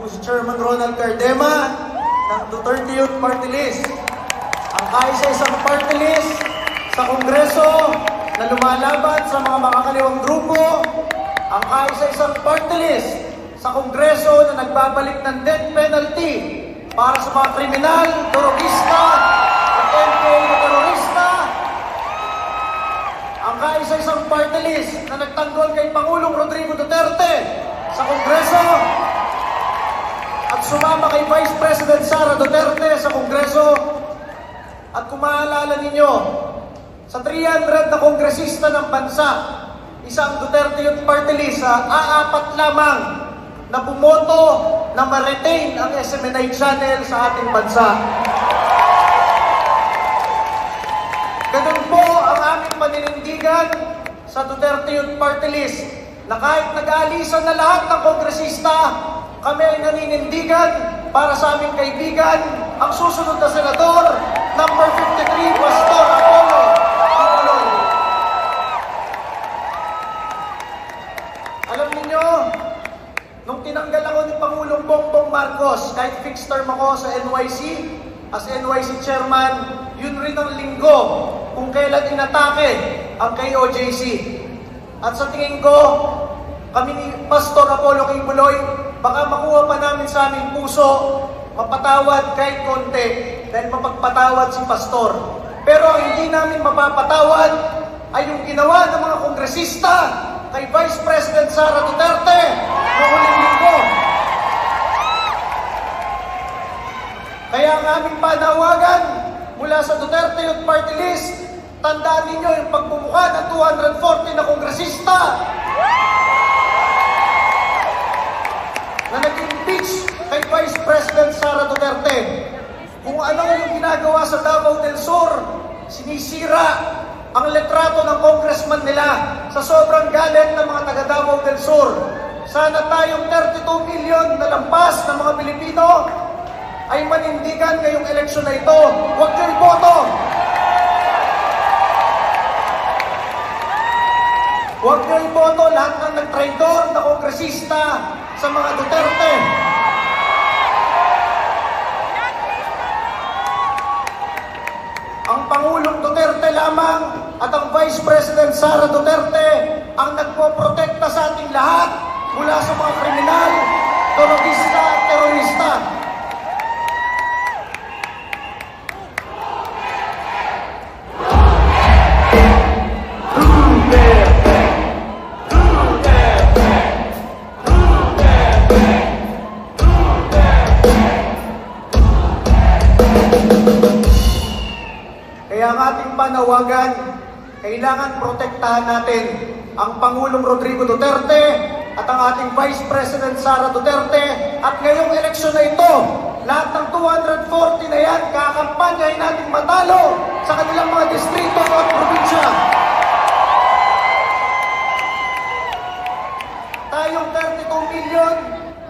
po si Chairman Ronald Cardema ng Duterte Youth Party List. Ang kaisa-isang party list sa Kongreso na lumalaban sa mga makakaliwang grupo. Ang kaisa-isang party list sa Kongreso na nagbabalik ng death penalty para sa mga kriminal, terorista at NPA na terorista. Ang kaisa-isang party list na nagtanggol kay Pangulong Rodrigo Duterte sa Kongreso at sumama kay Vice President Sara Duterte sa Kongreso. At kung maalala ninyo, sa 300 na kongresista ng bansa, isang Duterte Youth Party List, aapat lamang na bumoto na ma-retain ang SMNI channel sa ating bansa. Ganun po ang aming paninindigan sa Duterte Youth Party List na kahit nag-aalisan na lahat ng kongresista, kami ay naninindigan para sa aming kaibigan, ang susunod na senador, number 53, Pastor Apollo Kibuloy. Alam niyo, nung tinanggal ako ni Pangulong Bongbong Marcos, kahit fixed term ako sa NYC, as NYC chairman, yun rin ang linggo kung kailan inatake ang KOJC. At sa tingin ko, kami ni Pastor Apollo Kibuloy, baka makuha pa namin sa aming puso, mapatawad kahit konti, dahil mapagpatawad si Pastor. Pero ang hindi namin mapapatawad ay yung ginawa ng mga kongresista kay Vice President Sara Duterte noong huling linggo. Kaya ang aming panawagan mula sa Duterte Youth Party List, tandaan ninyo yung pagmumukha ng 240 na kongresista na nag-impeach kay Vice President Sara Duterte. Kung ano yung ginagawa sa Davao del Sur, sinisira ang letrato ng congressman nila sa sobrang galit ng mga taga Davao del Sur. Sana tayong 32 million na lampas ng mga Pilipino ay manindigan ngayong eleksyon na ito. Huwag niyo iboto! Huwag niyo iboto lahat ng nagtraidor na kongresista sa mga Duterte. Ang Pangulong Duterte lamang at ang Vice President Sara Duterte ang nagpoprotekta sa ating lahat mula sa mga kriminal, terorista at terorista. Kaya ang ating panawagan, kailangan protektahan natin ang Pangulong Rodrigo Duterte at ang ating Vice President Sara Duterte. At ngayong eleksyon na ito, lahat ng 240 na yan, kakampanyahin natin matalo sa kanilang mga distrito at probinsya. Tayong 32 million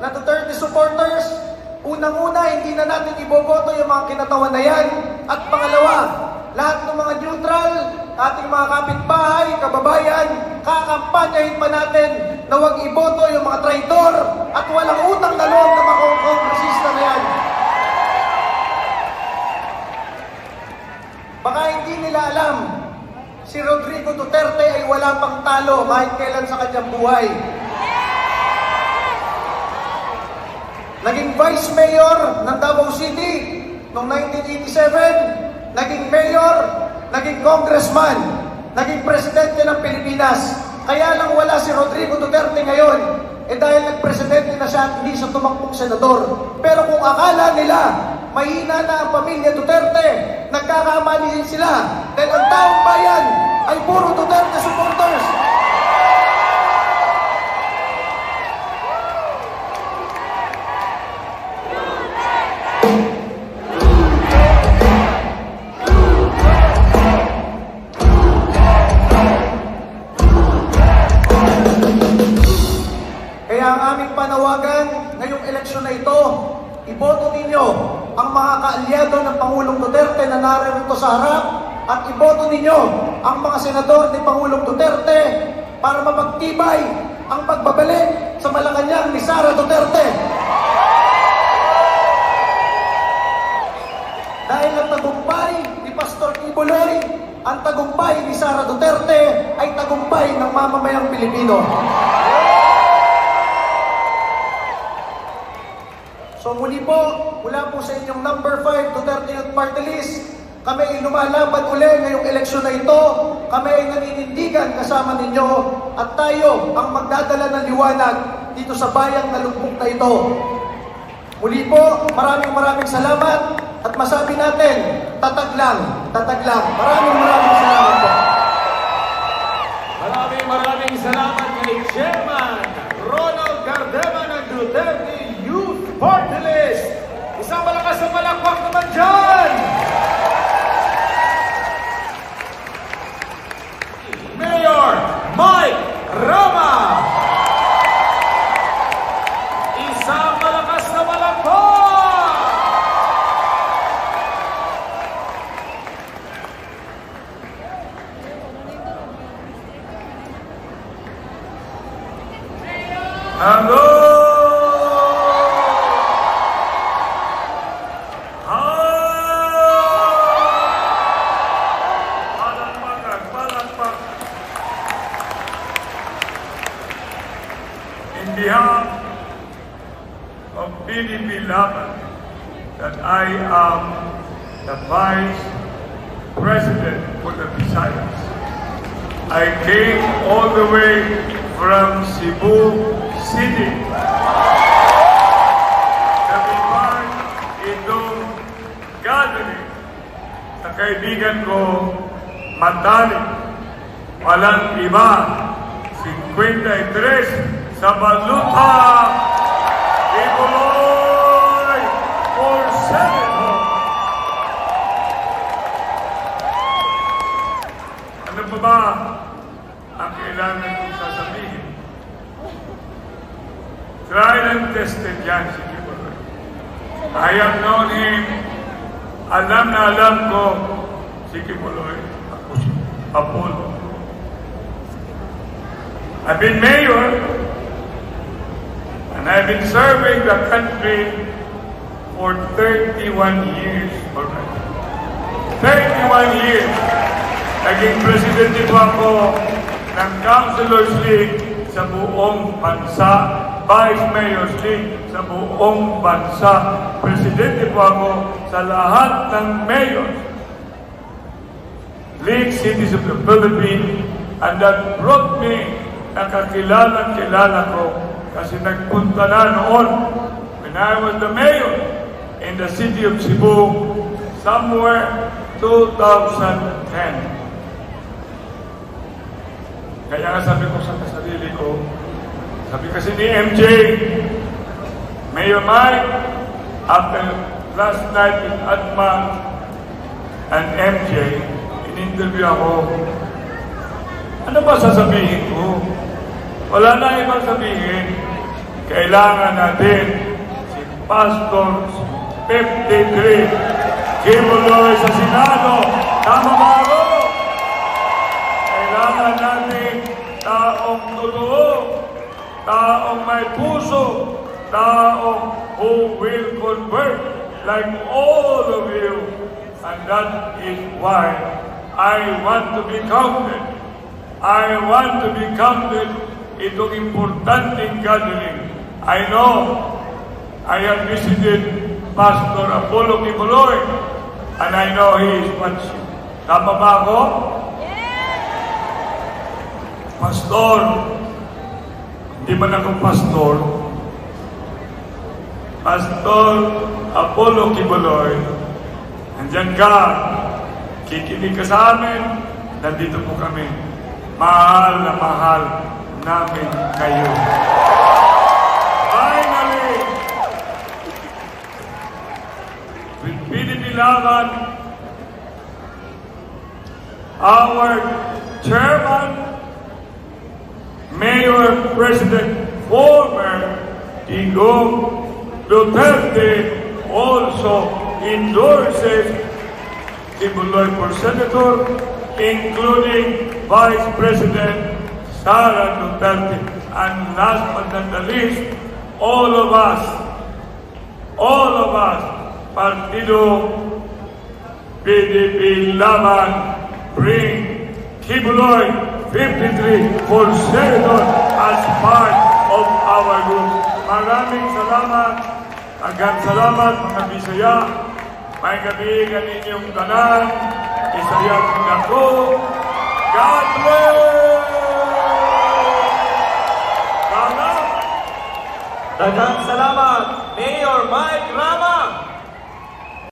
na Duterte supporters, unang-una, hindi na natin iboboto yung mga kinatawan na yan. At pangalawa, lahat ng mga neutral, ating mga kapitbahay, kababayan, kakampanyahin pa natin na huwag iboto yung mga traidor at walang utang na loob ng mga kongresista na yan. Baka hindi nila alam, si Rodrigo Duterte ay wala pang talo kahit kailan sa kanyang buhay. Naging Vice Mayor ng Davao City noong 1987, naging Mayor, naging Congressman, naging Presidente ng Pilipinas. Kaya lang wala si Rodrigo Duterte ngayon, dahil nag-presidente na siya, hindi siya tumakbong senador. Pero kung akala nila, mahina na ang pamilya Duterte, nagkakamali din sila. Dahil ang taong bayan ay puro Duterte supporters. Kaya ang aming panawagan ngayong eleksyon na ito, iboto ninyo ang mga kaalyado ng Pangulong Duterte na narito sa harap at iboto ninyo ang mga senador ni Pangulong Duterte para mapagtibay ang pagbabalik sa Malacanang ni Sara Duterte. Dahil ang tagumpay ni Pastor Kibuloy, ang tagumpay ni Sara Duterte ay tagumpay ng mamamayang Pilipino. So muli po, mula po sa inyong number 5 Duterte Youth Party List, kami ay lumalaban uli ngayong eleksyon na ito. Kami ay naninindigan kasama ninyo at tayo ang magdadala ng liwanag dito sa bayang nalugmok na ito. Muli po, maraming salamat at masabi natin, tatag lang, tatag lang. Maraming salamat po. Maraming salamat kay Chairman Ronald Cardema ng Duterte Youth Party List. Isang malakas na palakpak naman dyan! Mayor Mike Rama! Isang malakas na palakpak! Hello! Palakpak. In behalf of PDP Laban, that I am the Vice President for the Visayas. I came all the way from Cebu City to be part itong gathering sa kaibigan ko Matalik. Walang iba, 53 sa Baluta, Kibuloy for Senator. Ano pa ba ang kailangan kong sasabihin? Tried and tested yan si Kibuloy. I have known him. Alam na alam ko si Kibuloy. Ako si Apollo. I've been mayor and I've been serving the country for 31 years already. 31 years. Naging presidente po ako ng Councilors League sa buong bansa, Vice Mayor's League sa buong bansa. Presidente po ako sa lahat ng mayors. League cities of the Philippines, and that brought me, nakakilala ko kasi nagpunta na noon when I was the mayor in the city of Cebu somewhere 2010. Kaya nga sabi ko sa sarili ko, sabi kasi ni MJ, Mayor Mike, after last night in Atma and MJ, in-interview ako, ano ba sasabihin ko? Wala na ibang sabihin. Kailangan natin si Pastor 53 Kibuloy sa Senado. Tama ba ako? Kailangan natin taong totoo, taong may puso, taong who will convert like all of you. And that is why I want to be counted. I want to be counted itong importanteng gathering. I know I have visited Pastor Apollo Kibuloy and I know he is watching. Tama ba ako? Pastor, hindi man ako pastor. Pastor Apollo Kibuloy, nandyan ka, kikinig ka sa amin, nandito po kami. Mahal na mahal namin kayo. Finally, with PDP Laban, our chairman, Mayor, President, former Digong Duterte also endorses Kibuloy for Senator, including Vice President Sara Duterte. And last but not the least, all of us, Partido PDP Laban bring Kibuloy 53 for Senator as part of our group. Maraming salamat. Agang salamat mga Bisaya. May gabi kaninyong tanan. Isayag ako.